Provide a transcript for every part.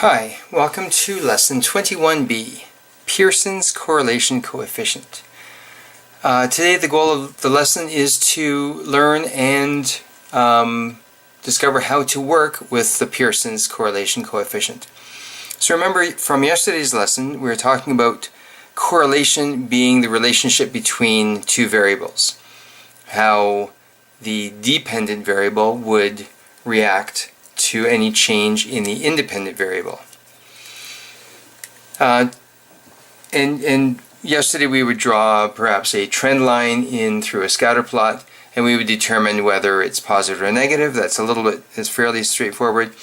Hi, welcome to Lesson 21b, Pearson's Correlation Coefficient. Today the goal of the lesson is to learn and discover how to work with the Pearson's Correlation Coefficient. So remember from yesterday's lesson we were talking about correlation being the relationship between two variables. How the dependent variable would react to any change in the independent variable. And yesterday we would draw perhaps a trend line in through a scatter plot, and we would determine whether it's positive or negative. It's fairly straightforward.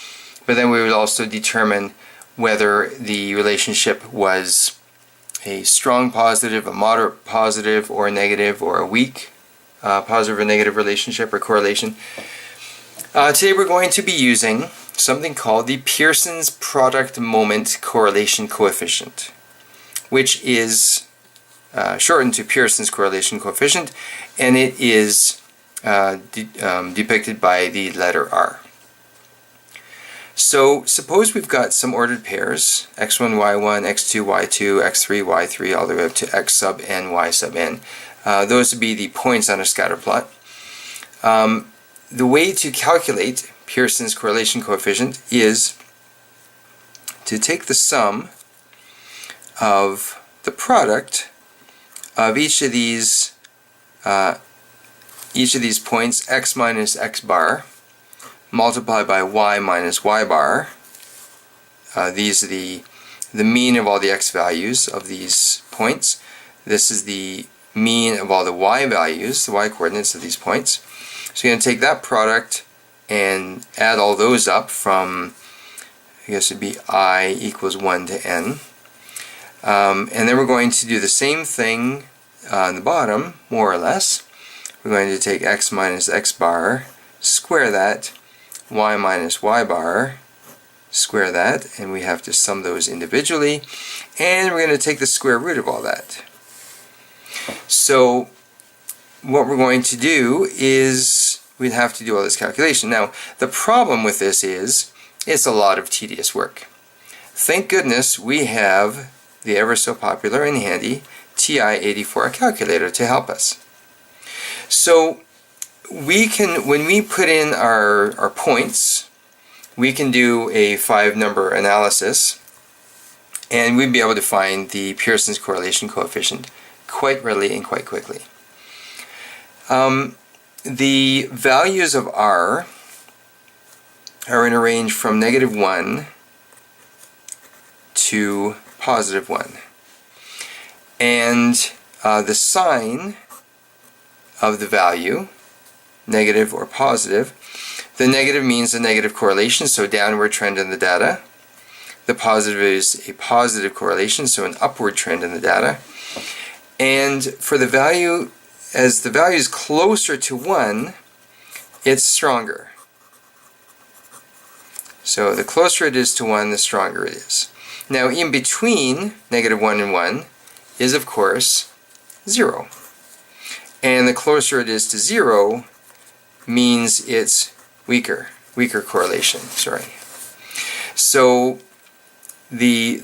But then we would also determine whether the relationship was a strong positive, a moderate positive, or a negative, or a weak positive or negative relationship or correlation. Today we're going to be using something called the Pearson's product moment correlation coefficient, which is shortened to Pearson's correlation coefficient, and it is depicted by the letter R. So suppose we've got some ordered pairs, x1, y1, x2, y2, x3, y3, all the way up to x sub n, y sub n. Those would be the points on a scatter plot. The way to calculate Pearson's correlation coefficient is to take the sum of the product of each of these points, x minus x bar, multiplied by y minus y bar. These are the mean of all the x values of these points. This is the mean of all the y values, the y coordinates of these points. So you're going to take that product and add all those up from, I guess it would be I equals 1 to n. And then we're going to do the same thing on the bottom, more or less. We're going to take x minus x bar, square that, y minus y bar, square that, and we have to sum those individually. And we're going to take the square root of all that. So what we're going to do is we'd have to do all this calculation. Now, the problem with this is it's a lot of tedious work. Thank goodness we have the ever so popular and handy TI-84 calculator to help us. So we can, when we put in our points, we can do a 5-number analysis, and we'd be able to find the Pearson's correlation coefficient quite readily and quite quickly. The values of R are in a range from -1 to +1. And the sign of the value, negative or positive, the negative means a negative correlation, so downward trend in the data. The positive is a positive correlation, so an upward trend in the data. And for the value, as the value is closer to 1, it's stronger. So the closer it is to 1, the stronger it is. Now in between -1 and 1 is of course 0. And the closer it is to 0 means it's weaker correlation, sorry. So the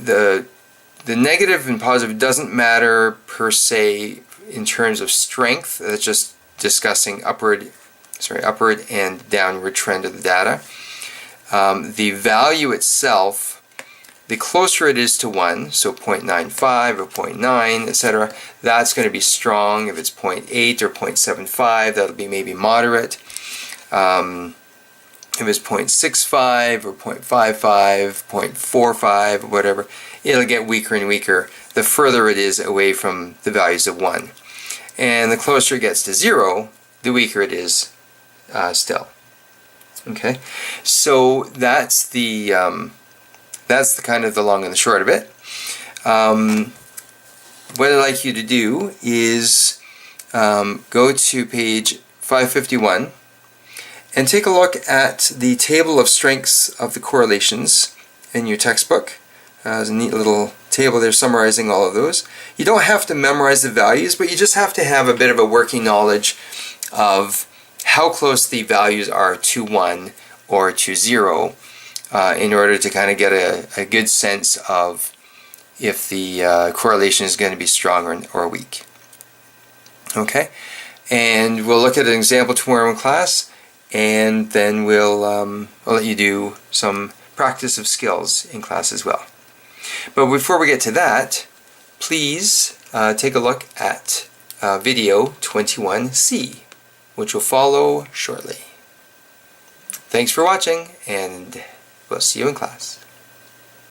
negative and positive doesn't matter per se in terms of strength. That's just discussing upward and downward trend of the data. The value itself, the closer it is to 1, so 0.95 or 0.9, etc., that's going to be strong. If it's 0.8 or 0.75, that'll be maybe moderate. If it's 0.65 or 0.55, 0.45, or whatever, it'll get weaker and weaker the further it is away from the values of 1. And the closer it gets to 0, the weaker it is still. Okay, so that's the kind of the long and the short of it. What I'd like you to do is go to page 551 and take a look at the table of strengths of the correlations in your textbook. There's a neat little table there summarizing all of those. You don't have to memorize the values, but you just have to have a bit of a working knowledge of how close the values are to 1 or to 0 in order to kind of get a good sense of if the correlation is going to be strong or weak. Okay, and we'll look at an example tomorrow in class, and then I'll let you do some practice of skills in class as well. But before we get to that, please take a look at video 21C, which will follow shortly. Thanks for watching, and we'll see you in class.